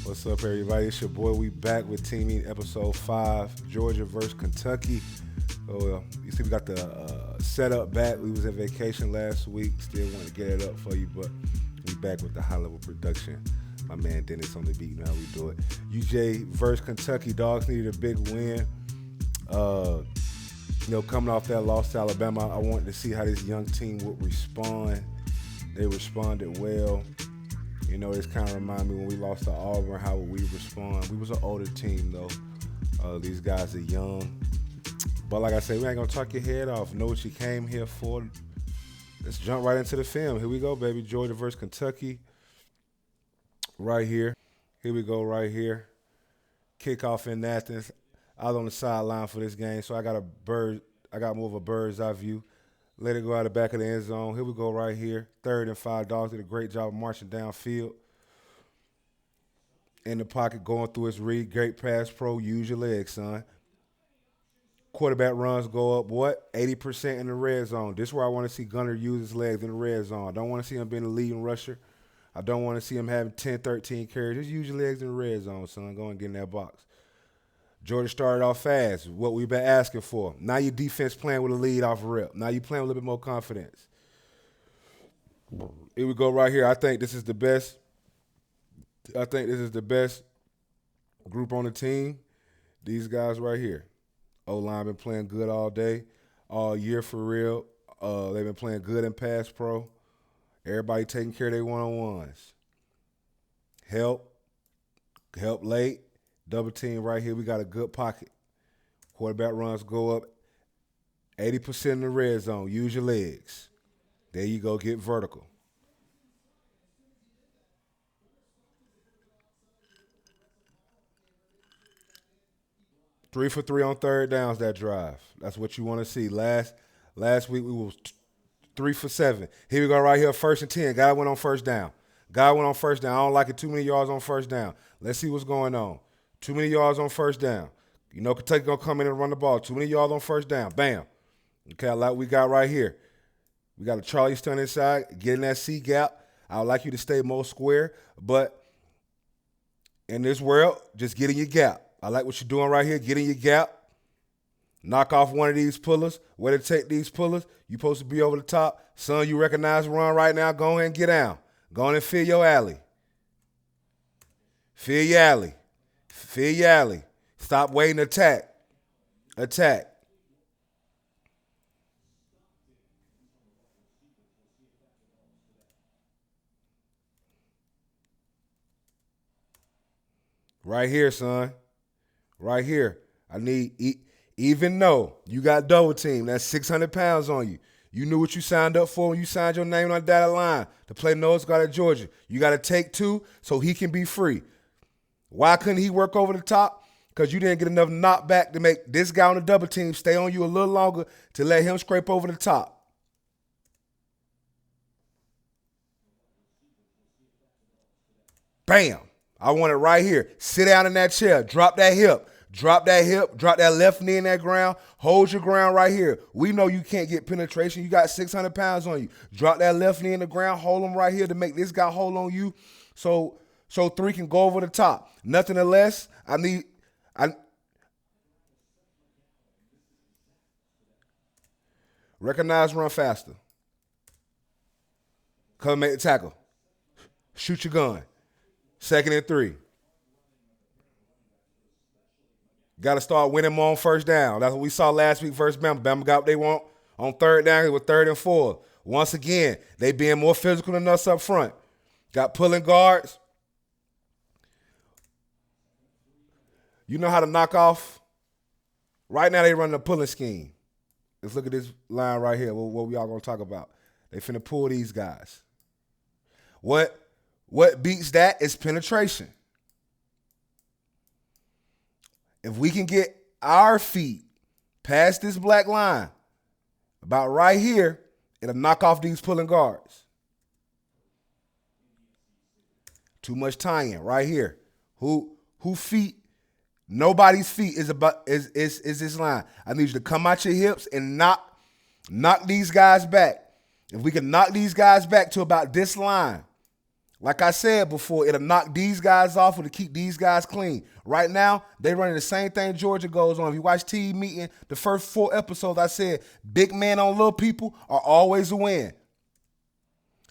What's up, everybody? It's your boy. We back with Team Eat episode 5, Georgia versus Kentucky. So, you see we got the setup back. We was on vacation last week. Still want to get it up for you, but we back with the high-level production. My man Dennis on the beat. You know how we do it. UJ versus Kentucky. Dogs needed a big win. Coming off that loss to Alabama, I wanted to see how this young team would respond. They responded well. It's kind of remind me when we lost to Auburn, how would we respond? We was an older team, though. These guys are young. But like I said, we ain't going to talk your head off. Know what you came here for. Let's jump right into the film. Here we go, baby. Georgia versus Kentucky. Right here. Here we go right here. Kickoff in Athens. I was on the sideline for this game, so I got more of a bird's eye view. Let it go out the back of the end zone. Here we go right here. 3rd and 5. Dogs did a great job of marching downfield. In the pocket, going through his read. Great pass pro. Use your legs, son. Quarterback runs go up, what? 80% in the red zone. This is where I want to see Gunner use his legs in the red zone. I don't want to see him being a leading rusher. I don't want to see him having 10, 13 carries. Just use your legs in the red zone, son. Go and get in that box. Georgia started off fast, what we've been asking for. Now your defense playing with a lead off a rep. Now you playing with a little bit more confidence. Here we go right here. I think this is the best group on the team. These guys right here. O-line been playing good all day, all year for real. They've been playing good in pass pro. Everybody taking care of their one-on-ones. Help late. Double team right here. We got a good pocket. Quarterback runs go up 80% in the red zone. Use your legs. There you go. Get vertical. Three for 3 on third downs that drive. That's what you want to see. Last week we was 3 for 7. Here we go right here. 1st and 10. Guy went on first down. I don't like it. Too many yards on first down. Let's see what's going on. Too many yards on first down. Kentucky going to come in and run the ball. Too many yards on first down. Bam. Okay, I like what we got right here. We got a Charlie Stone inside, get in that C gap. I would like you to stay more square, but in this world, just get in your gap. I like what you're doing right here. Get in your gap. Knock off one of these pullers. Where to take these pullers? You supposed to be over the top. Son, you recognize the run right now. Go ahead and get down. Go ahead and fill your alley. Fill your alley. Stop waiting to attack. Right here, son. Right here. I need, even though you got double team, that's 600 pounds on you. You knew what you signed up for when you signed your name on the dotted line to play nose guard at Georgia. You got to take 2 so he can be free. Why couldn't he work over the top? Because you didn't get enough knockback to make this guy on the double team stay on you a little longer to let him scrape over the top. Bam. I want it right here. Sit down in that chair. Drop that hip. Drop that left knee in that ground. Hold your ground right here. We know you can't get penetration. You got 600 pounds on you. Drop that left knee in the ground. Hold him right here to make this guy hold on you so 3 can go over the top. Nothing less. I recognize, run faster. Come make the tackle. Shoot your gun. 2nd and 3. Got to start winning more on first down. That's what we saw last week versus Bama. Bama got what they want on third down. It was 3rd and 4. Once again, they being more physical than us up front. Got pulling guards. You know how to knock off? Right now they run a pulling scheme. Let's look at this line right here, what we all going to talk about. They finna pull these guys. What beats that is penetration. If we can get our feet past this black line, about right here, it'll knock off these pulling guards. Too much tying right here. Who feet? Nobody's feet is this line. I need you to come out your hips and knock these guys back. If we can knock these guys back to about this line, Like I said before, it'll knock these guys off or to keep these guys clean. Right now, they running the same thing Georgia goes on. If you watch TV meeting, the first 4 episodes, I said, big man on little people are always a win.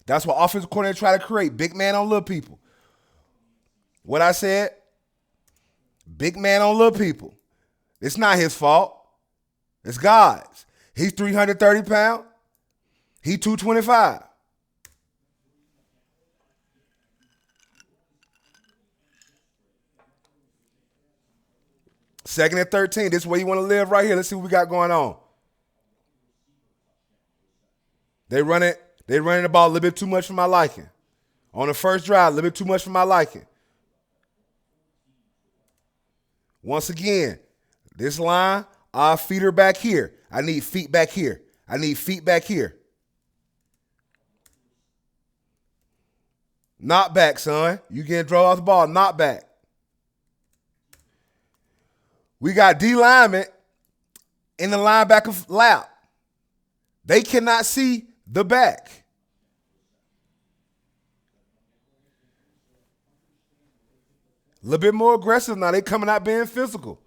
That's what offensive coordinator try to create, big man on little people. What I said, big man on little people. It's not his fault. It's God's. He's 330 pounds. He 225. Second and 13. This is where you want to live right here. Let's see what we got going on. They running the ball a little bit too much for my liking. On the first drive, a little bit too much for my liking. Once again, this line, our feet are back here. I need feet back here. I need feet back here. Not back, son. You getting draw off the ball, not back. We got D linemen in the linebacker lap. They cannot see the back. A little bit more aggressive now. They coming out being physical.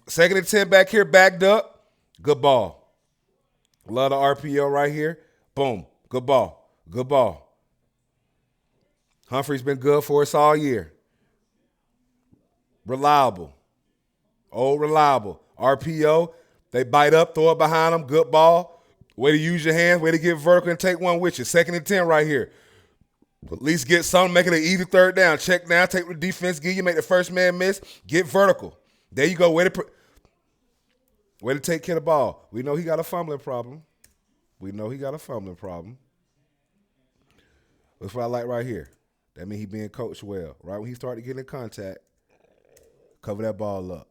Second and 10 back here, backed up. Good ball. Love the RPO right here. Boom. Good ball. Good ball. Humphrey's been good for us all year. Reliable. Old reliable. RPO. They bite up, throw it behind them. Good ball. Way to use your hands. Way to get vertical and take one with you. Second and 10 right here. At least get something, make it an easy third down. Check down, take the defense, give you, make the first man miss, get vertical. There you go. Way to take care of the ball. We know he got a fumbling problem. That's what I like right here. That means he being coached well. Right when he started getting in contact, cover that ball up.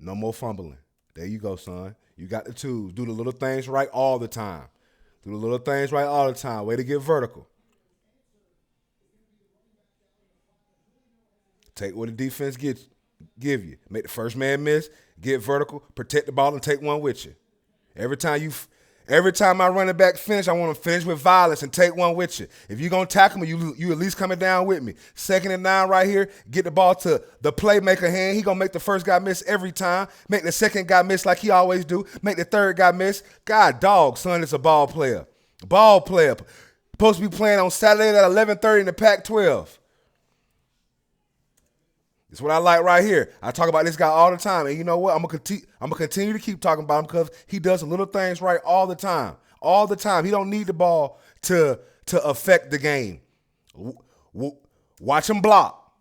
No more fumbling. There you go, son. You got the tools. Do the little things right all the time. Way to get vertical. Take what the defense give you. Make the first man miss, get vertical, protect the ball, and take one with you. Every time my running back finish, I want to finish with violence and take one with you. If you're going to tackle me, you at least coming down with me. Second and 9 right here, get the ball to the playmaker hand. He going to make the first guy miss every time. Make the second guy miss like he always do. Make the third guy miss. God dog, son, is a ball player. Supposed to be playing on Saturday at 11:30 in the Pac-12. It's what I like right here. I talk about this guy all the time, and you know what? I'm gonna continue to keep talking about him because he does the little things right all the time. All the time. He don't need the ball to affect the game. Watch him block.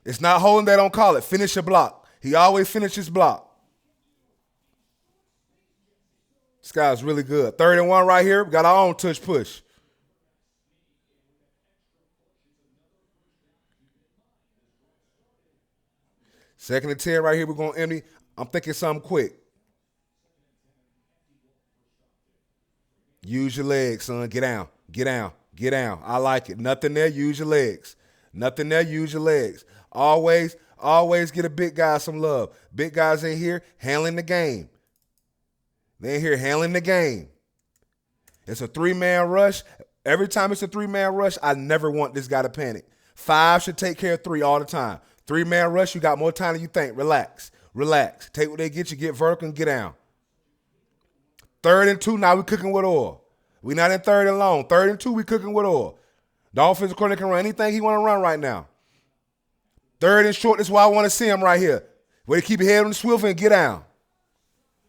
It's not holding, they don't call it. Finish your block. He always finishes block. This guy's really good. 3rd and 1 right here. We got our own tush push. Second and 10 right here, we're going to empty. I'm thinking something quick. Use your legs, son. Get down. I like it. Nothing there, use your legs. Always get a big guy some love. Big guys in here handling the game. They in here handling the game. It's a 3-man rush. Every time it's a 3-man rush, I never want this guy to panic. 5 should take care of 3 all the time. 3-man rush, you got more time than you think. Relax. Take what they get you, get vertical and get down. 3rd and 2, now we cooking with oil. We not in 3rd and long. 3rd and 2, we cooking with oil. The offensive coordinator can run anything he want to run right now. 3rd and short, this is why I want to see him right here. Way to keep your head on the swivel and get down.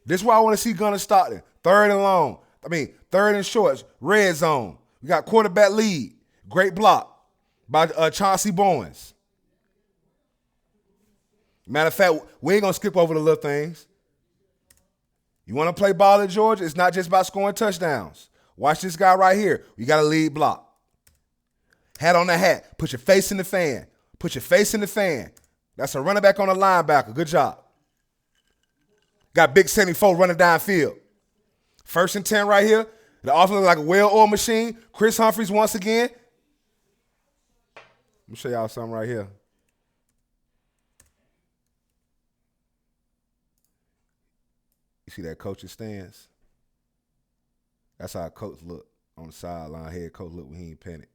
This is why I want to see Gunner Stockton. 3rd and long. 3rd and short, red zone. We got quarterback lead. Great block by Chauncey Bowens. Matter of fact, we ain't going to skip over the little things. You want to play ball at Georgia? It's not just about scoring touchdowns. Watch this guy right here. You got a lead block. Hat on the hat. Put your face in the fan. That's a running back on a linebacker. Good job. Got big 74 running downfield. 1st and 10 right here. The offense looks like a well-oiled machine. Chris Humphries once again. Let me show y'all something right here. You see that coach's stance? That's how coach look on the sideline. Head coach look when he ain't panic.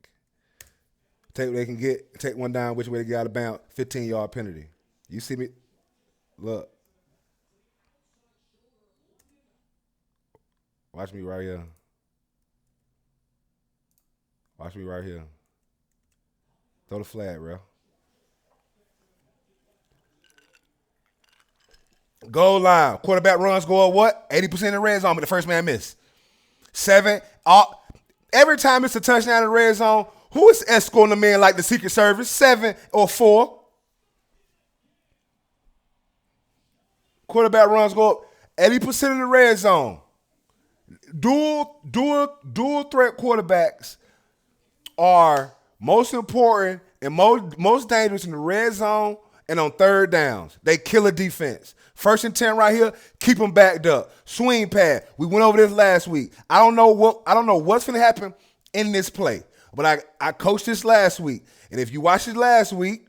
Take what they can get. Take one down. Which way they get out of bounds? 15-yard penalty. You see me? Look. Watch me right here. Watch me right here. Throw the flag, bro. Goal line. Quarterback runs go up what? 80% in the red zone, but the first man missed. 7. Every time it's a touchdown in the red zone, who is escorting the man like the Secret Service? 7 or 4. Quarterback runs go up 80% in the red zone. Dual threat quarterbacks are most important and most dangerous in the red zone and on third downs. They kill a defense. 1st and 10 right here, keep them backed up. Swing pass. We went over this last week. I don't know what's going to happen in this play, but I coached this last week. And if you watched it last week,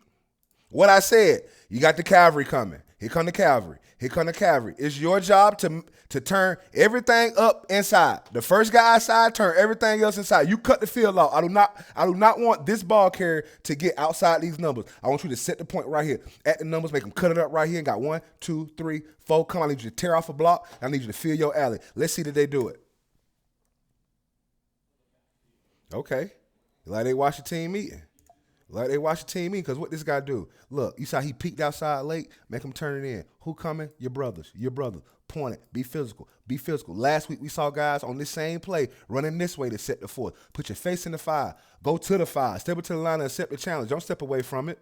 what I said, you got the cavalry coming. Here come the cavalry. Here come the cavalry. It's your job to turn everything up inside. The first guy outside, turn everything else inside. You cut the field off. I do not want this ball carrier to get outside these numbers. I want you to set the point right here. At the numbers, make them cut it up right here. And got 1, 2, 3, 4. Come on, I need you to tear off a block. I need you to fill your alley. Let's see that they do it. Okay. Like they watch the team meeting. Because what this guy do? Look, you saw he peeked outside late, make him turn it in. Who coming? Your brothers. Point it. Be physical. Last week we saw guys on this same play running this way to set the fourth. Put your face in the fire. Go to the fire. Step into the line and accept the challenge. Don't step away from it.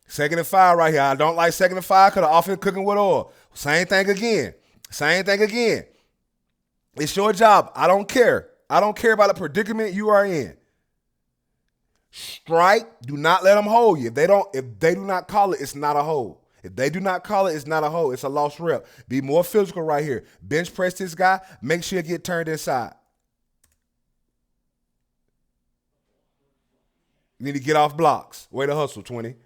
Second and 5 right here. I don't like 2nd and 5 because the offense cooking with oil. Same thing again. It's your job. I don't care. I don't care about the predicament you are in. Strike. Do not let them hold you. If they do not call it, it's not a hold. If they do not call it, it's not a hold. It's a lost rep. Be more physical right here. Bench press this guy. Make sure you get turned inside. You need to get off blocks. Way to hustle, 20.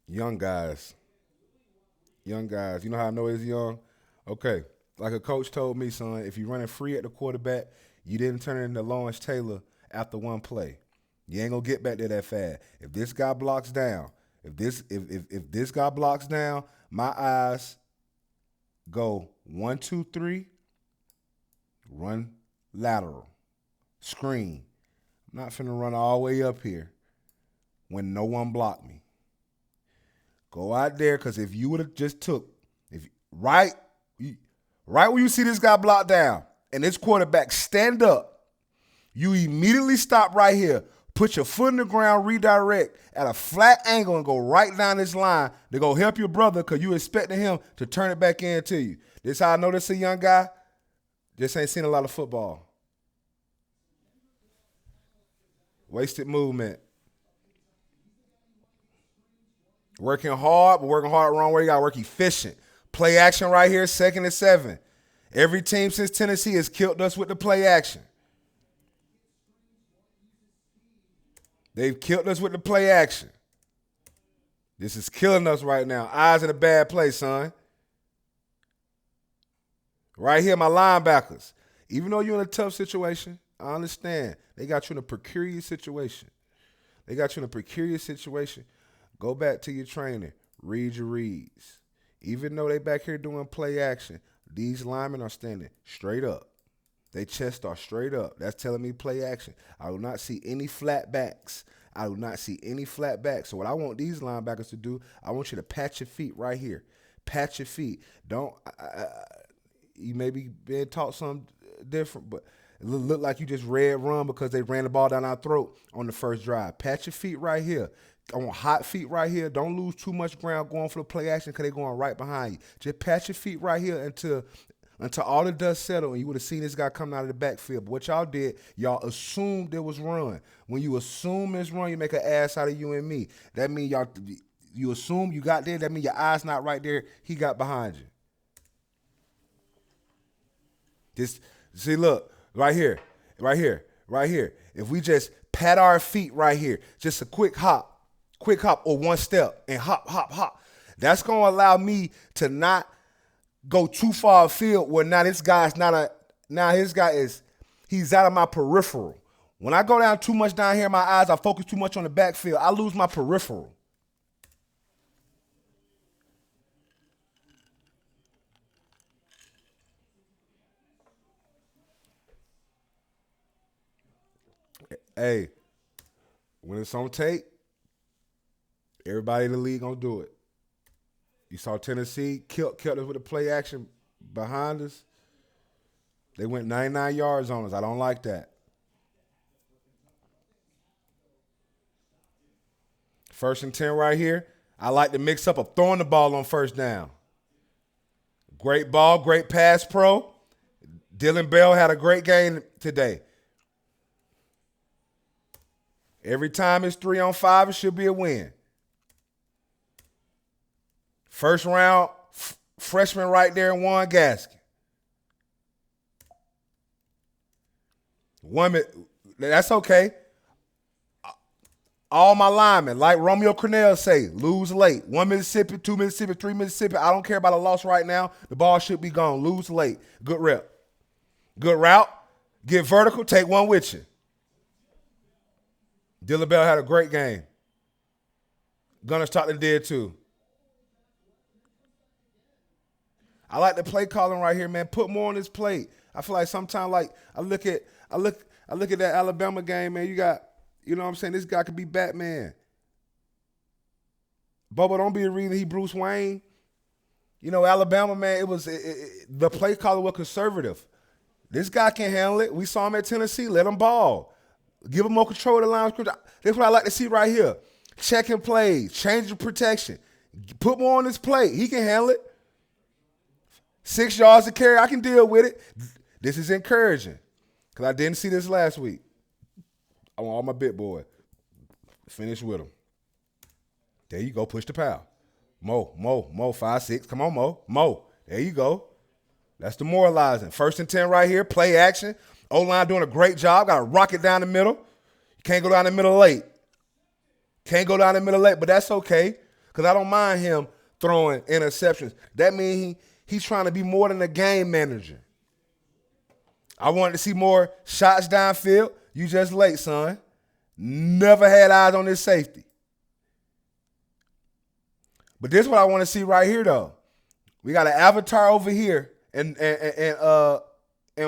Young guys. You know how I know he's young? Okay. Like a coach told me, son, if you're running free at the quarterback, you didn't turn it into Lawrence Taylor after one play. You ain't gonna get back there that fast. If this guy blocks down, if this guy blocks down, my eyes go 1, 2, 3, run lateral, screen. I'm not finna run all the way up here when no one blocked me. Go out there, because if you would have just took, right when you see this guy blocked down and this quarterback stand up, you immediately stop right here, put your foot in the ground, redirect at a flat angle and go right down this line to go help your brother because you expecting him to turn it back in to you. This how I know this a young guy. Just ain't seen a lot of football. Wasted movement. Working hard, but working hard the wrong way. You got to work efficient. Play action right here, 2nd and 7. Every team since Tennessee has killed us with the play action. They've killed us with the play action. This is killing us right now. Eyes in a bad place, son. Right here, my linebackers. Even though you're in a tough situation, I understand. They got you in a precarious situation. Go back to your training. Read your reads. Even though they back here doing play action, these linemen are standing straight up. They chest are straight up. That's telling me play action. I do not see any flat backs. So what I want these linebackers to do, I want you to pat your feet right here. Pat your feet. Don't. You may be being taught something different, but it look like you just red run because they ran the ball down our throat on the first drive. Pat your feet right here. I want hot feet right here. Don't lose too much ground going for the play action because they're going right behind you. Just pat your feet right here until all the dust settled and you would have seen this guy coming out of the backfield. But what y'all did, y'all assumed there was run. When you assume it's run, you make an ass out of you and me. That means you assume you got there. That means your eye's not right there. He got behind you. Just see, look, right here, right here, right here. If we just pat our feet right here, just a quick hop or one step and hop, hop, hop. That's gonna allow me to not go too far afield where now this guy's not a now his guy is he's out of my peripheral. When I go down too much down here in my eyes, I focus too much on the backfield, I lose my peripheral. Hey, when it's on tape, everybody in the league gonna do it. You saw Tennessee killed us with the play action behind us. They went 99 yards on us. I don't like that. First and 10 right here. I like the mix up of throwing the ball on first down. Great ball, great pass pro. Dylan Bell had a great game today. Every time it's 3-on-5, it should be a win. First round, freshman right there in one gasket. One minute, that's okay. All my linemen, like Romeo Cornell say, lose late. 1 Mississippi, 2 Mississippi, 3 Mississippi. I don't care about a loss right now. The ball should be gone. Lose late. Good rep. Good route. Get vertical. Take one with you. Dylan Bell had a great game. Gunnar Stockton did too. I like the play calling right here, man. Put more on this plate. I feel like sometimes, like I look at that Alabama game, man. You got, you know what I'm saying? This guy could be Batman. Bubba, don't be the reason he Bruce Wayne. You know, Alabama, man, the play caller was conservative. This guy can handle it. We saw him at Tennessee. Let him ball. Give him more control of the line of scrimmage. That's what I like to see right here. Checking plays, changing protection. Put more on this plate. He can handle it. 6 yards to carry. I can deal with it. This is encouraging because I didn't see this last week. I want all my big boy. Finish with him. There you go. Push the pal. Mo, 5-6. Come on, Mo. There you go. That's demoralizing. First and 10 right here. Play action. O-line doing a great job. Got to rock it down the middle. You can't go down the middle late. But that's okay because I don't mind him throwing interceptions. That means he's trying to be more than a game manager. I wanted to see more shots downfield. You just late, son. Never had eyes on this safety. But this is what I want to see right here, though. We got an avatar over here and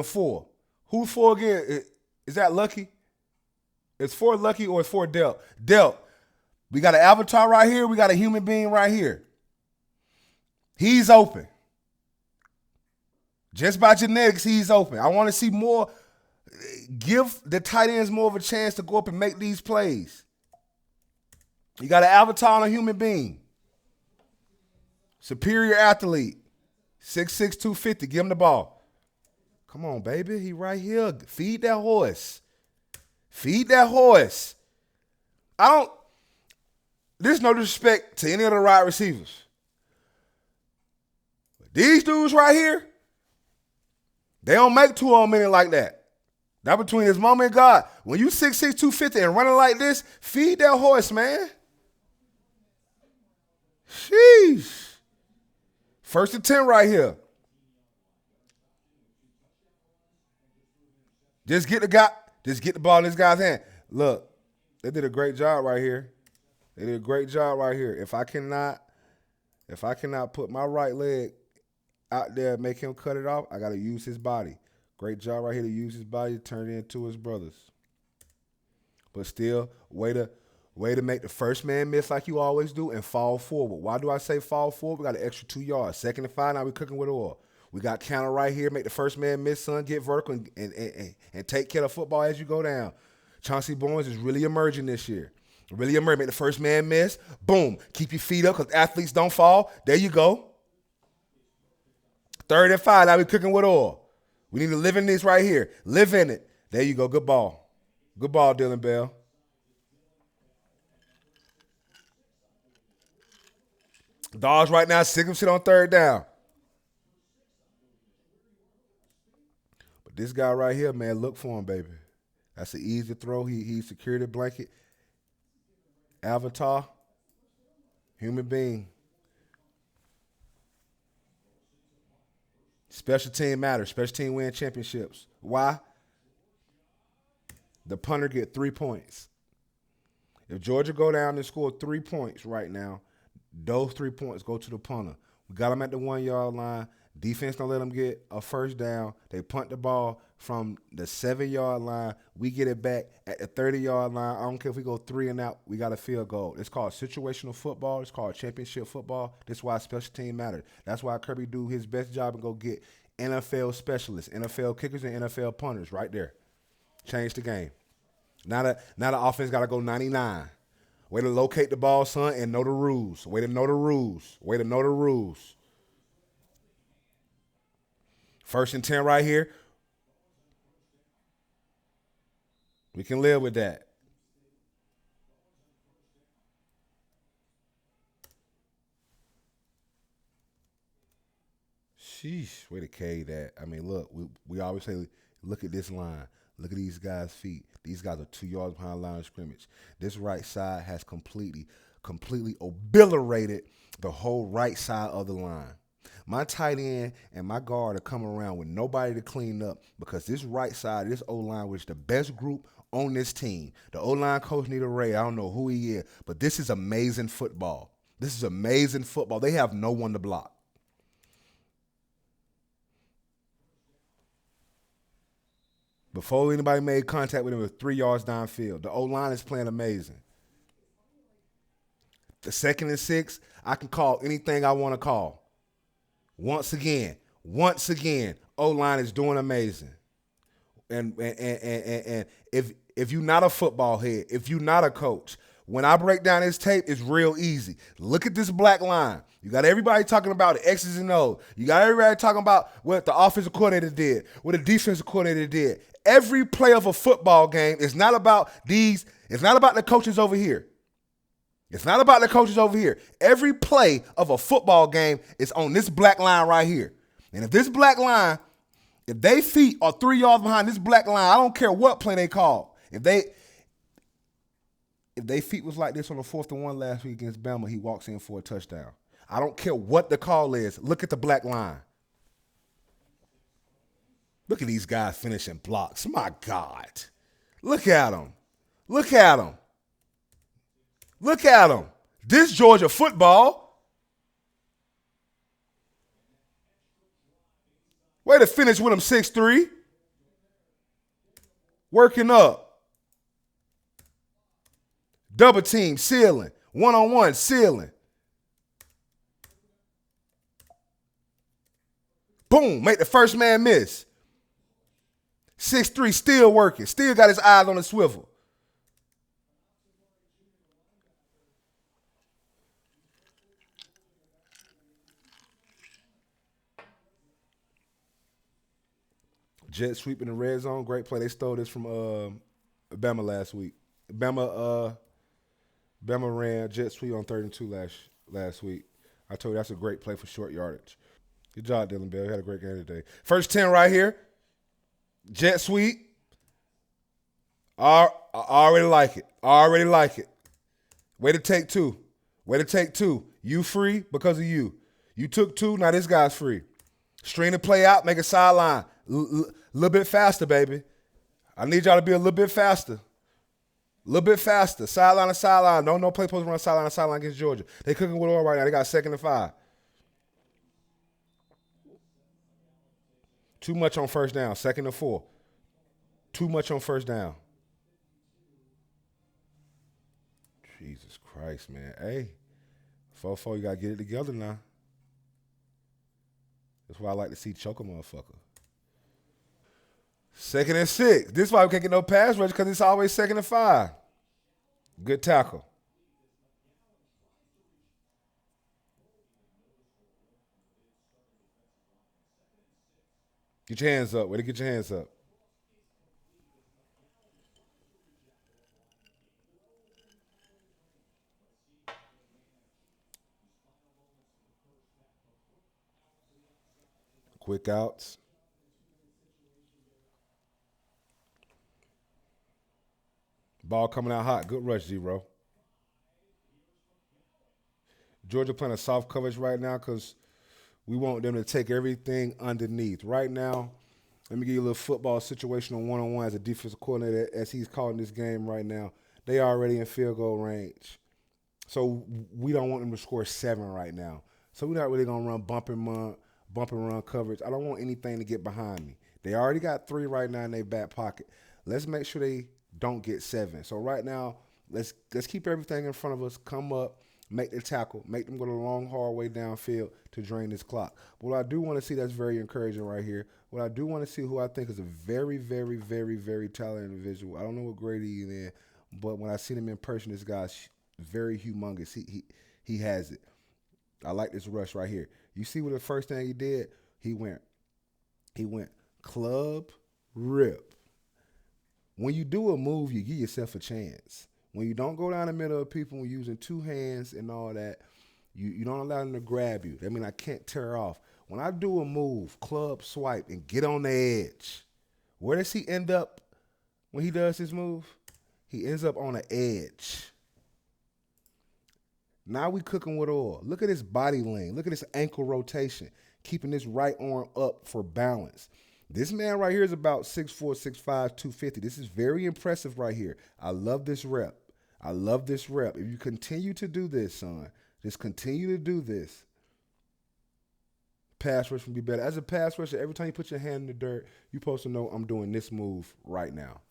4. Who's 4 again? Is that Lucky? Is 4 Lucky or is 4 Delt? Delt. We got an avatar right here. We got a human being right here. He's open. Just by genetics, he's open. I want to see more. Give the tight ends more of a chance to go up and make these plays. You got an avatar on a human being. Superior athlete. 6'6", 250. Give him the ball. Come on, baby. He right here. Feed that horse. There's no disrespect to any of the wide receivers. But these dudes right here, they don't make 2 on many like that. That between his mama and God. When you 6'6", 250 and running like this, feed that horse, man. Sheesh. First and 10 right here. Just get the ball in this guy's hand. Look, they did a great job right here. If I cannot put my right leg out there and make him cut it off, I got to use his body. Great job right here to use his body to turn it into his brothers. But still, way to make the first man miss like you always do and fall forward. Why do I say fall forward? We got an extra 2 yards. 2nd and 5, now we cooking with oil. We got counter right here. Make the first man miss, son. Get vertical and take care of football as you go down. Chauncey Barnes is really emerging this year. Make the first man miss. Boom. Keep your feet up because athletes don't fall. There you go. 3rd and 5, now we cooking with oil. We need to live in this right here. Live in it. There you go. Good ball. Good ball, Dylan Bell. Dogs right now, sick of shit on 3rd down. This guy right here, man, look for him, baby. That's an easy throw. He secured the blanket. Avatar, human being. Special team matters. Special team win championships. Why? The punter get 3 points. If Georgia go down and score 3 points right now, those 3 points go to the punter. We got them at the 1 yard line. Defense don't let them get a first down. They punt the ball from the 7 yard line. We get it back at the 30 yard line. I don't care if we go 3 and out. We got a field goal. It's called situational football. It's called championship football. That's why special team matters. That's why Kirby do his best job and go get NFL specialists, NFL kickers, and NFL punters right there. Change the game. Now the offense got to go 99. Way to locate the ball, son, and know the rules. Way to know the rules. Way to know the rules. 1st and 10 right here. We can live with that. Sheesh, way to carry that. I mean, look, we always say, look at this line. Look at these guys' feet. These guys are 2 yards behind the line of scrimmage. This right side has completely obliterated the whole right side of the line. My tight end and my guard are coming around with nobody to clean up because this right side, this O-line, was the best group on this team. The O-line coach, Nita Ray, I don't know who he is, but this is amazing football. This is amazing football. They have no one to block. Before anybody made contact with him, it was 3 yards downfield. The O-line is playing amazing. The 2nd and 6, I can call anything I want to call. Once again, O-line is doing amazing. And if you're not a football head, if you're not a coach, when I break down this tape, it's real easy. Look at this black line. You got everybody talking about the X's and O's. You got everybody talking about what the offensive coordinator did, what the defensive coordinator did. Every play of a football game is not about these. It's not about the coaches over here. It's not about the coaches over here. Every play of a football game is on this black line right here. And if this black line, if they feet are 3 yards behind this black line, I don't care what play they call. If they feet was like this on the 4th and 1 last week against Bama, he walks in for a touchdown. I don't care what the call is. Look at the black line. Look at these guys finishing blocks. My God. Look at them. Look at them. Look at them. This Georgia football. Way to finish with them 6'3". Working up. Double team, sealing. One-on-one, sealing. Boom, make the first man miss. 6'3", still working. Still got his eyes on the swivel. Jet sweep in the red zone, great play. They stole this from Bama last week. Bama ran jet sweep on 3rd and 2 last week. I told you that's a great play for short yardage. Good job, Dylan Bell. You had a great game today. 1st 10 right here. Jet sweep. I already like it. Way to take 2. You free because of you. You took 2, now this guy's free. String the play out, make a sideline. Little bit faster, baby. I need y'all to be a little bit faster. Sideline to sideline. No play post run sideline to sideline against Georgia. They cooking with oil right now. They got 2nd and 5. Too much on 1st down. 2nd and 4. Too much on 1st down. Jesus Christ, man. Hey, 4-4, you got to get it together now. That's why I like to see choke a motherfucker. 2nd and 6. This is why we can't get no pass rush because it's always 2nd and 5. Good tackle. Get your hands up. Way to get your hands up. Quick outs. Ball coming out hot. Good rush, zero. Georgia playing a soft coverage right now because we want them to take everything underneath. Right now, let me give you a little football situational one-on-one as a defensive coordinator as he's calling this game right now. They already in field goal range. So we don't want them to score 7 right now. So we're not really going to run bump and run coverage. I don't want anything to get behind me. They already got 3 right now in their back pocket. Let's make sure they don't get 7. So right now, let's keep everything in front of us, come up, make the tackle, make them go the long, hard way downfield to drain this clock. But what I do want to see that's very encouraging right here, what I do want to see who I think is a very, very, very, very talented individual. I don't know what grade he's in, but when I seen him in person, this guy's very humongous. He has it. I like this rush right here. You see what the first thing he did? He went club rip. When you do a move, you give yourself a chance. When you don't go down the middle of people using 2 hands and all that, you don't allow them to grab you. That means I can't tear off. When I do a move, club swipe, and get on the edge, where does he end up when he does his move? He ends up on the edge. Now we cooking with oil. Look at his body lane. Look at his ankle rotation, keeping this right arm up for balance. This man right here is about 6'4", 6'5", 250. This is very impressive right here. I love this rep. I love this rep. If you continue to do this, son, just continue to do this, pass rush will be better. As a pass rusher, every time you put your hand in the dirt, you're supposed to know I'm doing this move right now.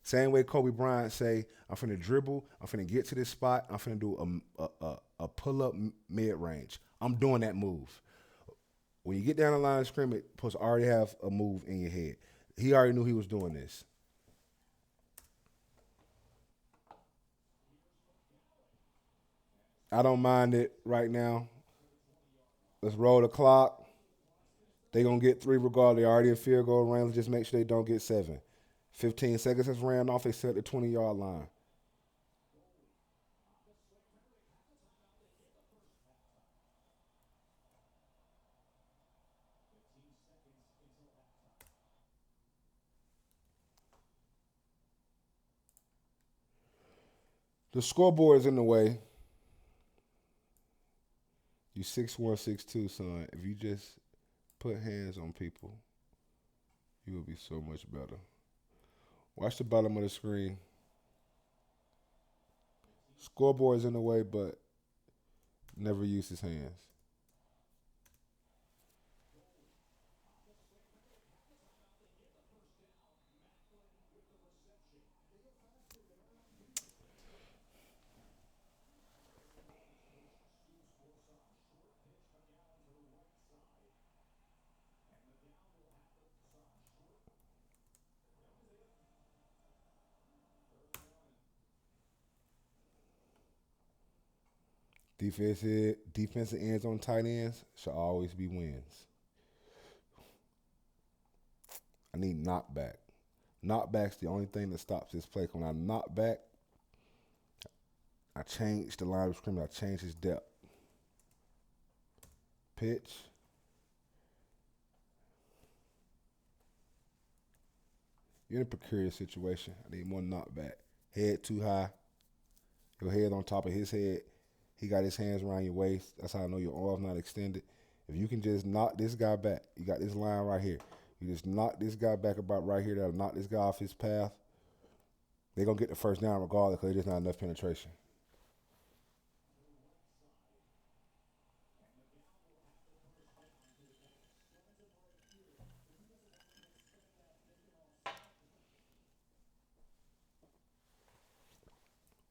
Same way Kobe Bryant say, I'm finna dribble, I'm finna get to this spot, I'm finna do a pull-up mid-range. I'm doing that move. When you get down the line of scrimmage, you're supposed to already have a move in your head. He already knew he was doing this. I don't mind it right now. Let's roll the clock. They're going to get 3 regardless. They already in field goal range. Let's just make sure they don't get 7. 15 seconds has ran off. They set at the 20-yard line. The scoreboard is in the way. You 6'1", 6'2", son. If you just put hands on people, you will be so much better. Watch the bottom of the screen. Scoreboard is in the way, but never use his hands. Defensive ends on tight ends should always be wins. I need knockback. Knockback's the only thing that stops this play. When I knock back, I change the line of scrimmage. I change his depth. Pitch. You're in a precarious situation. I need more knockback. Head too high. Your head on top of his head. He got his hands around your waist. That's how I know your arm's not extended. If you can just knock this guy back, you got this line right here. You just knock this guy back about right here. That'll knock this guy off his path. They're going to get the first down regardless because there's just not enough penetration.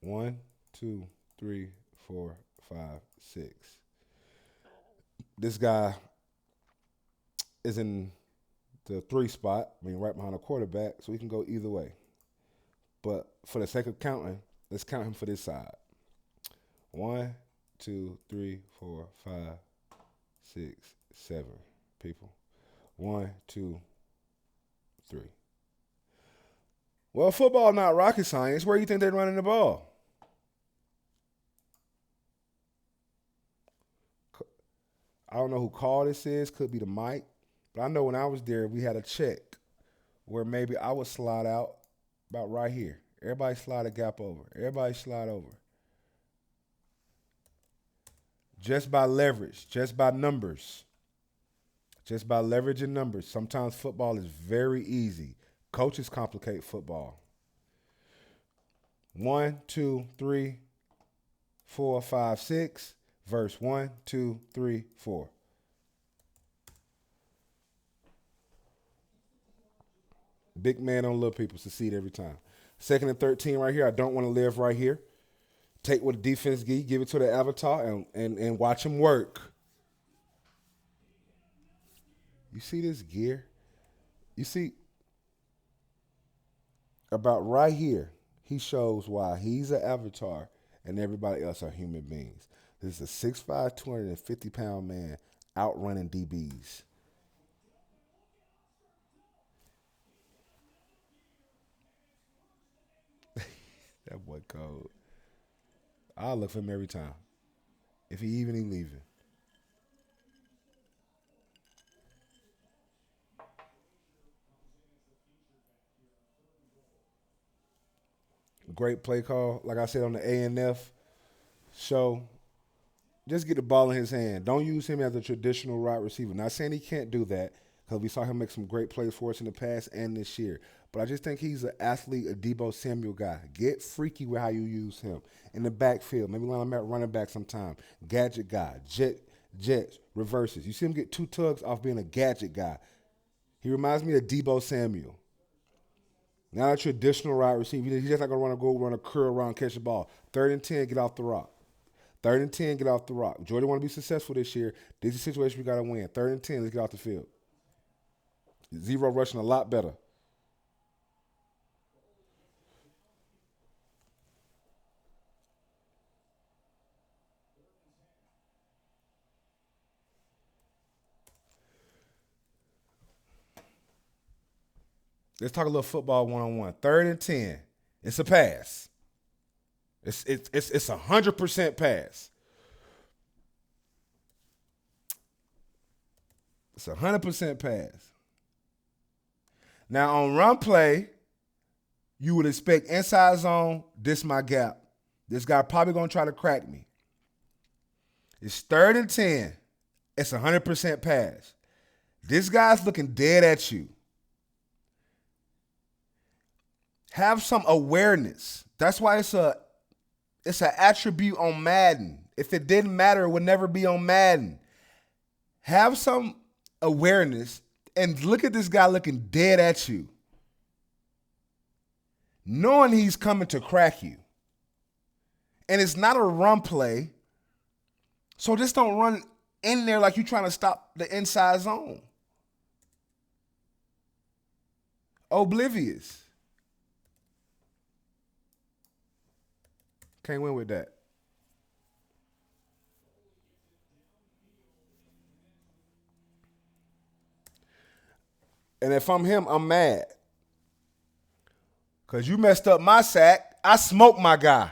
One, two, three, 4, 5, 6. This guy is in the 3 spot, I mean right behind the quarterback, so he can go either way. But for the sake of counting, let's count him for this side. 1, 2, 3, 4, 5, 6, 7 people. 1, 2, 3. Well, football not rocket science. Where do you think they're running the ball? I don't know who call this is. Could be the mic. But I know when I was there, we had a check where maybe I would slide out about right here. Everybody slide a gap over. Everybody slide over. Just by leverage, just by numbers, just by leveraging numbers. Sometimes football is very easy. Coaches complicate football. One, two, three, four, five, six. Verse one, two, three, four. Big man on little people succeed every time. Second and 13 right here. I don't want to live right here. Take what the defense give it to the avatar, and watch him work. You see this gear? You see, about right here, he shows why he's an avatar and everybody else are human beings. This is a 6'5", 250-pound man outrunning DBs. That boy cold. I'll look for him every time. If he even ain't leaving. Great play call. Like I said on the A&F show, just get the ball in his hand. Don't use him as a traditional wide receiver. Not saying he can't do that, because we saw him make some great plays for us in the past and this year. But I just think he's an athlete, a Debo Samuel guy. Get freaky with how you use him. In the backfield, maybe line him at running back sometime. Gadget guy, jets, reverses. You see him get 2 tugs off being a gadget guy. He reminds me of Debo Samuel. Not a traditional wide receiver. He's just not going to go run a curl around, catch the ball. 3rd and 10, get off the rock. 3rd and 10, get off the rock. Jordan want to be successful this year. This is a situation we got to win. 3rd and 10, let's get off the field. Zero rushing a lot better. Let's talk a little football one-on-one. 3rd and 10. It's a pass. It's 100% pass. It's 100% pass. Now on run play, you would expect inside zone, this my gap. This guy probably gonna try to crack me. It's 3rd and 10. It's 100% pass. This guy's looking dead at you. Have some awareness. That's why it's an attribute on Madden. If it didn't matter, it would never be on Madden. Have some awareness and look at this guy looking dead at you, knowing he's coming to crack you. And it's not a run play, so just don't run in there like you're trying to stop the inside zone. Oblivious. Can't win with that. And if I'm him, I'm mad. Because you messed up my sack. I smoked my guy.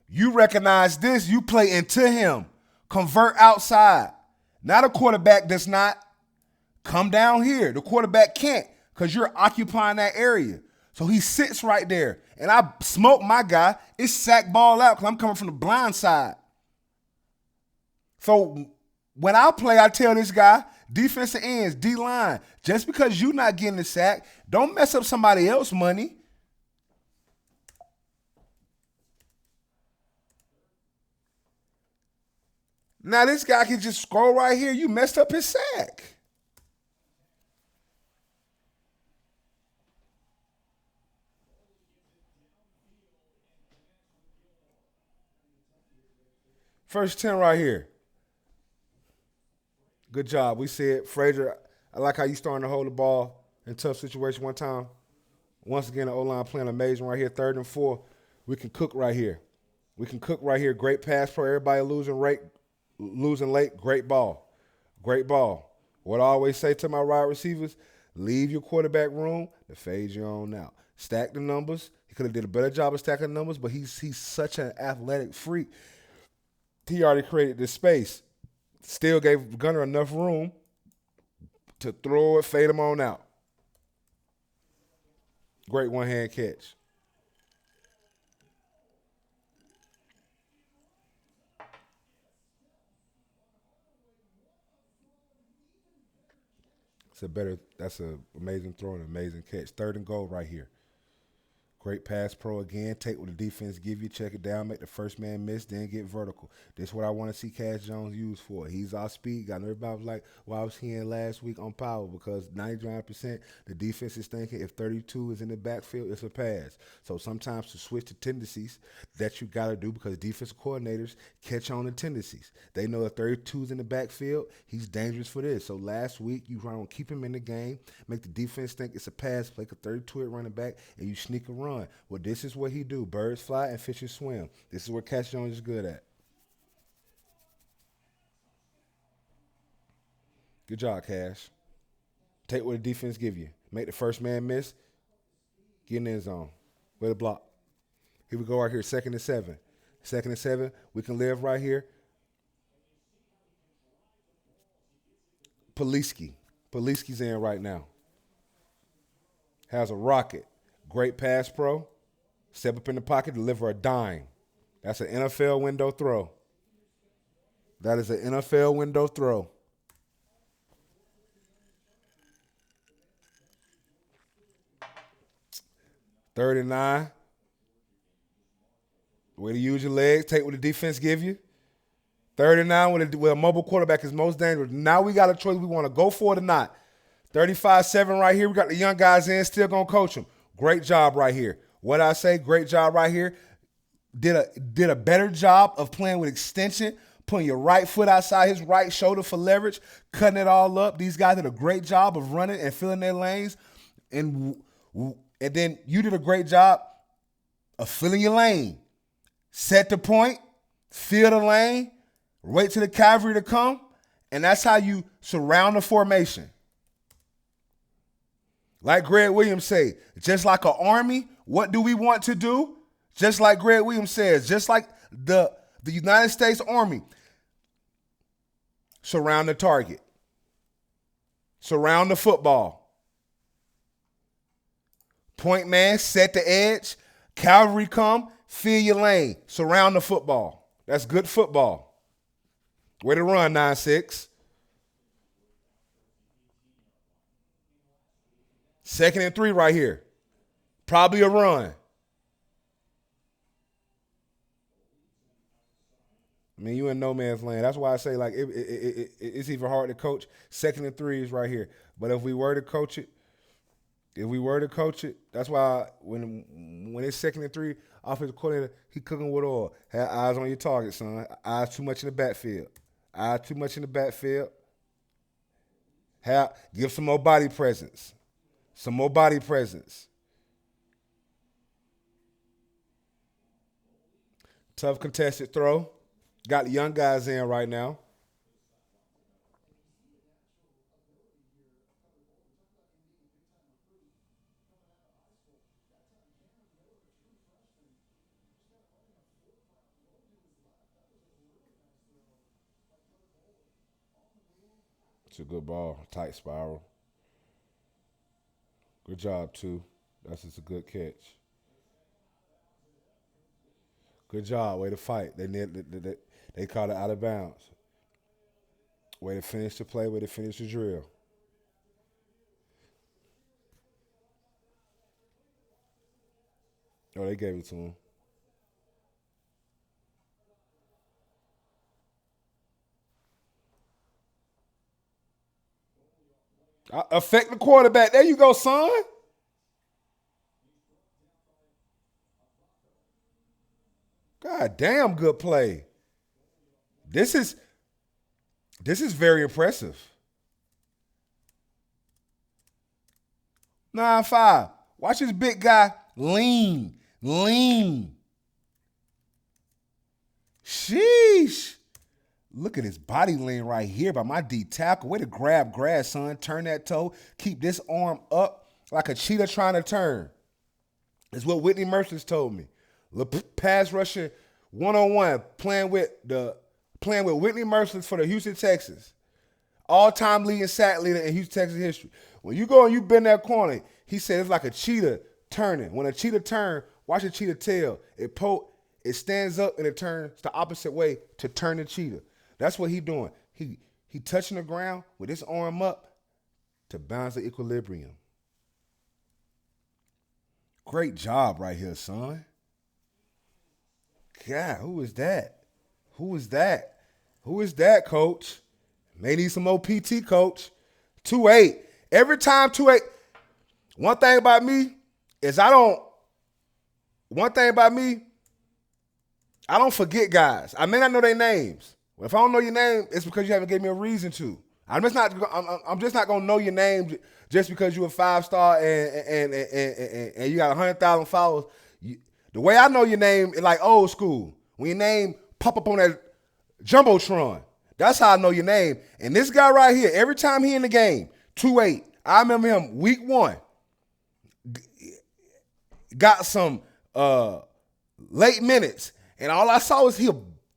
You recognize this. You play into him. Convert outside. Not a quarterback does not come down here. The quarterback can't because you're occupying that area. So he sits right there. And I smoke my guy. It's sack ball out because I'm coming from the blind side. So when I play, I tell this guy, defensive ends, D-line, just because you're not getting the sack, don't mess up somebody else's money. Now this guy can just scroll right here. You messed up his sack. First 10 right here. Good job. We see it. Frazier, I like how you starting to hold the ball in tough situation one time. Once again, the O-line playing amazing right here. 3rd and 4. We can cook right here. We can cook right here. Great pass pro. Everybody losing late. Great ball. Great ball. What I always say to my wide receivers, leave your quarterback room to fade you on out. Stack the numbers. He could have did a better job of stacking the numbers, but he's such an athletic freak. He already created this space. Still gave Gunner enough room to throw it, fade him on out. Great one-hand catch. That's an amazing throw and amazing catch. Third and goal right here. Great pass pro again. Take what the defense give you, check it down, make the first man miss, then get vertical. This is what I want to see Cash Jones used for. He's our speed guy. Everybody was like, well, I was hearing last week on Power because 99% the defense is thinking if 32 is in the backfield, it's a pass. So sometimes to switch the tendencies that you got to do because defensive coordinators catch on the tendencies. They know if 32 is in the backfield, he's dangerous for this. So last week, you try to keep him in the game, make the defense think it's a pass play, a 32 at running back, and you sneak a run. Well, this is what he do. Birds fly and fishes swim. This is what Cash Jones is good at. Good job, Cash. Take what the defense give you. Make the first man miss. Get in the end zone. Way to block. Here we go right here. 2nd and 7. 2nd and 7. We can live right here. Poliski's in right now. Has a rocket. Great pass pro. Step up in the pocket, deliver a dime. That's an NFL window throw. That is an NFL window throw. Third and 9. Way to use your legs. Take what the defense give you. 3rd and 9 with a mobile quarterback is most dangerous. Now we got a choice. We want to go for it or not. 35-7 right here. We got the young guys in. Still going to coach them. Great job right here. What I say, great job right here. Did a better job of playing with extension, putting your right foot outside his right shoulder for leverage, cutting it all up. These guys did a great job of running and filling their lanes. And then you did a great job of filling your lane. Set the point, fill the lane, wait till the cavalry to come, and that's how you surround the formation. Like Greg Williams say, just like an army, what do we want to do? Just like Greg Williams says, just like the United States Army, surround the target. Surround the football. Point man, set the edge. Cavalry come, fill your lane. Surround the football. That's good football. Way to run, 9-6. 2nd and 3 right here. Probably a run. I mean, you in no man's land. That's why I say, like, it's even hard to coach. 2nd and 3 is right here. But if we were to coach it, that's why when it's 2nd and 3, offensive coordinator, he cooking with oil. Have eyes on your target, son. Eyes too much in the backfield. Give some more body presence. Tough contested throw. Got the young guys in right now. It's a good ball. Tight spiral. Good job, too. That's just a good catch. Good job. Way to fight. They called it out of bounds. Way to finish the play. Way to finish the drill. Oh, they gave it to him. Affect the quarterback. There you go, son. God damn, good play. This is very impressive. 9-5. Watch this big guy lean. Sheesh. Look at his body lean right here by my D tackle. Way to grab grass, son. Turn that toe. Keep this arm up like a cheetah trying to turn. It's what Whitney Merciless told me. Pass rushing 1-on-1, playing with Whitney Merciless for the Houston Texans. All-time leading sack leader in Houston Texas history. When you go and you bend that corner, he said it's like a cheetah turning. When a cheetah turn, watch a cheetah tail. It stands up and it turns the opposite way to turn the cheetah. That's what he doing. He touching the ground with his arm up to balance the equilibrium. Great job right here, son. God, who is that? Who is that? Who is that, coach? May need some more PT, coach. 2-8. Every time 2-8. One thing about me is I don't forget guys. I may not know their names. But if I don't know your name, it's because you haven't given me a reason to. I'm just not gonna know your name just because you're a 5-star and you got 100,000 followers. The way I know your name is like old school. When your name pop up on that Jumbotron, that's how I know your name. And this guy right here, every time he in the game, 2-8. I remember him week 1. Got some late minutes, and all I saw was he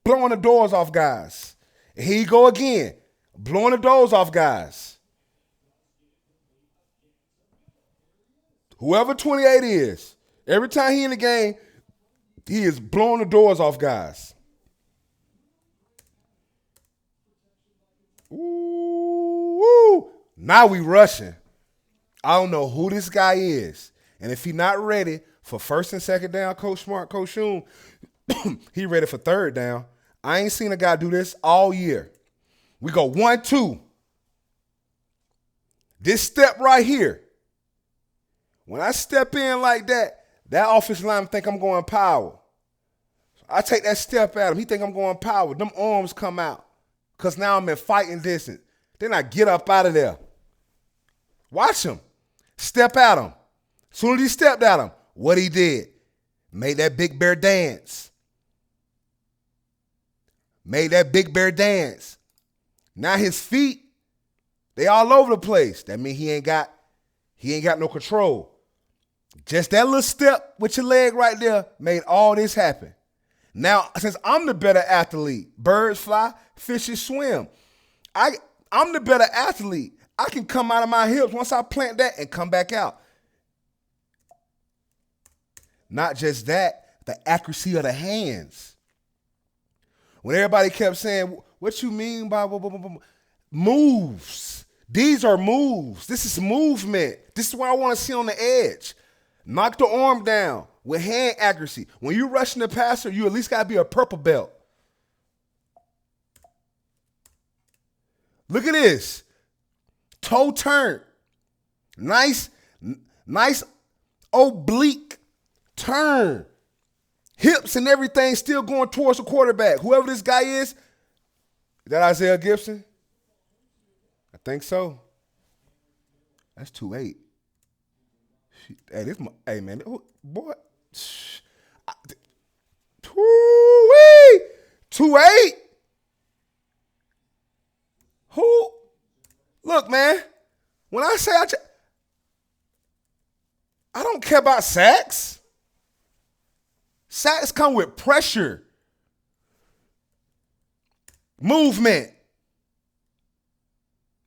blowing the doors off guys. And here you go again, blowing the doors off guys. Whoever 28 is, every time he in the game, he is blowing the doors off guys. Ooh, now we rushing. I don't know who this guy is. And if he not ready for first and second down, Coach Smart, Coach Shum, he ready for third down. I ain't seen a guy do this all year. We go 1-2. This step right here. When I step in like that offensive lineman think I'm going power. I take that step at him. He think I'm going power. Them arms come out because now I'm in fighting distance. Then I get up out of there. Watch him. Step at him. Soon as he stepped at him, what he did? Made that Big Bear dance. Made that Big Bear dance. Now his feet, they all over the place. That means he ain't got no control. Just that little step with your leg right there made all this happen. Now, since I'm the better athlete, birds fly, fishes swim. I'm the better athlete. I can come out of my hips once I plant that and come back out. Not just that, the accuracy of the hands. When everybody kept saying, what you mean by moves? These are moves. This is movement. This is what I want to see on the edge. Knock the arm down with hand accuracy. When you're rushing the passer, you at least got to be a purple belt. Look at this. Toe turn. Nice oblique turn. Hips and everything still going towards the quarterback. Whoever this guy is that Isaiah Gibson? I think so. That's 2-8. Hey, man, boy. 2-8. Who? Look, man, when I say I don't care about sacks. Sacks come with pressure, movement.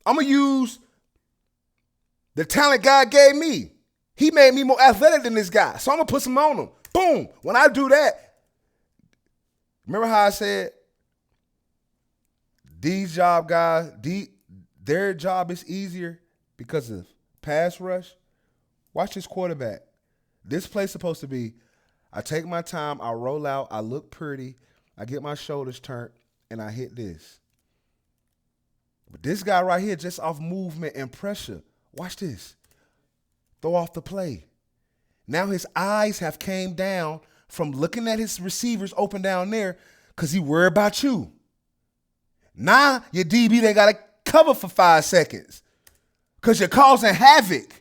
I'm going to use the talent God gave me. He made me more athletic than this guy, so I'm going to put some on him. Boom. When I do that, remember how I said these job guys, their job is easier because of pass rush? Watch this quarterback. This play's supposed to be, I take my time, I roll out, I look pretty, I get my shoulders turned, and I hit this. But this guy right here, just off movement and pressure, watch this. Throw off the play. Now his eyes have came down from looking at his receivers open down there because he worried about you. Now your DB, they got to cover for 5 seconds because you're causing havoc.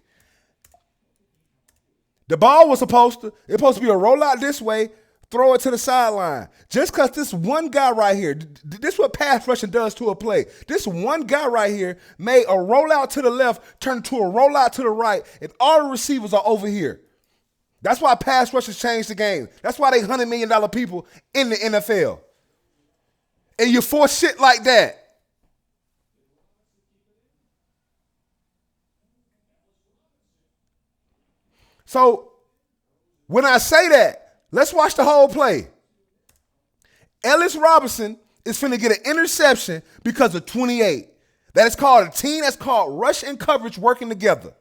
The ball was supposed to be a rollout this way, throw it to the sideline. Just because this one guy right here, this is what pass rushing does to a play. This one guy right here made a rollout to the left, turn to a rollout to the right, and all the receivers are over here. That's why pass rushers changed the game. That's why they $100 million people in the NFL. And you force shit like that. So When I say that, let's watch the whole play. Ellis Robinson is finna get an interception because of 28. That is called a team. That's called rush and coverage working together.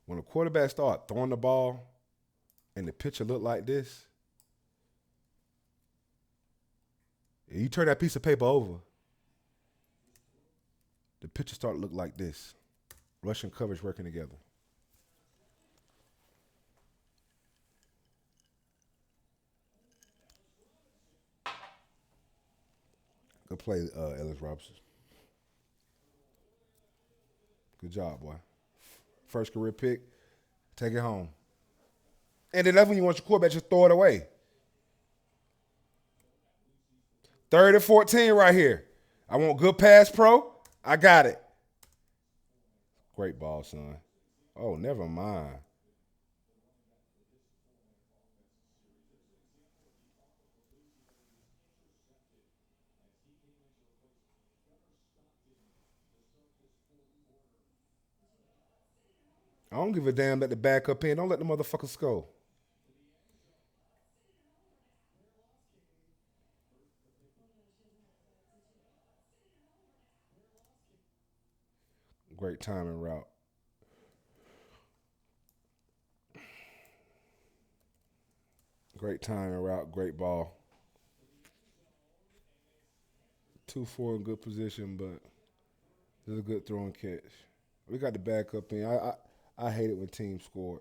When a quarterback start throwing the ball and the picture look like this, and you turn that piece of paper over, the picture start to look like this. Rush and coverage working together. Good play, Ellis Robinson. Good job, boy. First career pick, take it home. And then that's when you want your quarterback to throw it away. 3rd and 14 right here. I want good pass pro. I got it. Great ball, son. Oh, never mind. I don't give a damn. Let the backup in. Don't let the motherfucker score. Great timing route. Great timing route. Great ball. 2-4 in good position, but it's a good throw and catch. We got the backup in. I hate it when teams score.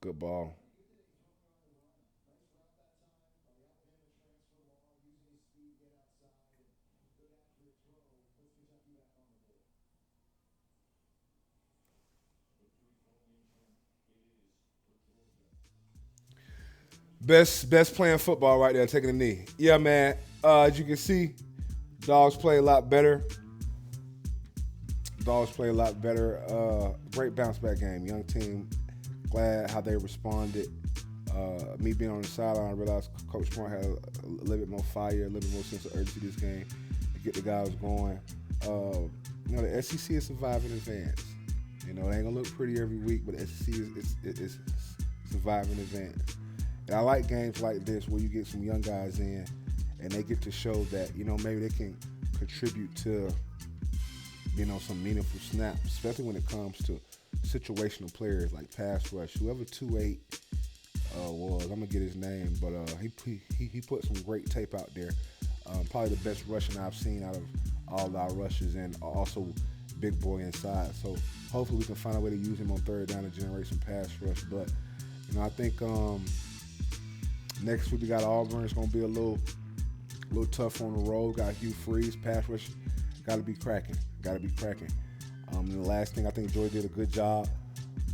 Good ball. Best playing football right there, taking a knee. Yeah, man. As you can see, dogs play a lot better. Dogs play a lot better. Great bounce back game. Young team. Glad how they responded. Me being on the sideline, I realized Coach Smart had a little bit more fire, a little bit more sense of urgency this game to get the guys going. The SEC is surviving advance. It ain't gonna look pretty every week, but the SEC is surviving advance. And I like games like this where you get some young guys in and they get to show that, maybe they can contribute to, some meaningful snaps, especially when it comes to situational players like pass rush. Whoever 2-8 was, I'm going to get his name, but he put some great tape out there. Probably the best rushing I've seen out of all our rushers, and also big boy inside. So hopefully we can find a way to use him on third down to generate some pass rush. But, I think next week we got Auburn. It's going to be a little tough on the road. Got Hugh Freeze, pass rush. Got to be cracking. And the last thing, I think Georgia did a good job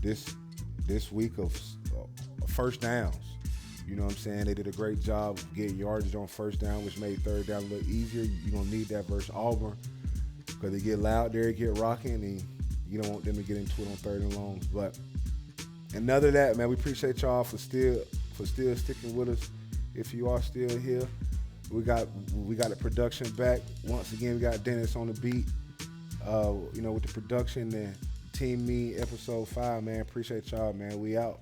this week of first downs. You know what I'm saying? They did a great job of getting yardage on first down, which made third down a little easier. You're going to need that versus Auburn because they get loud there, get rocking, and you don't want them to get into it on third and longs. But another than that, man, we appreciate y'all for still sticking with us. If you are still here, we got the production back. Once again, we got Dennis on the beat. With the production and Team Me episode 5, man. Appreciate y'all, man. We out.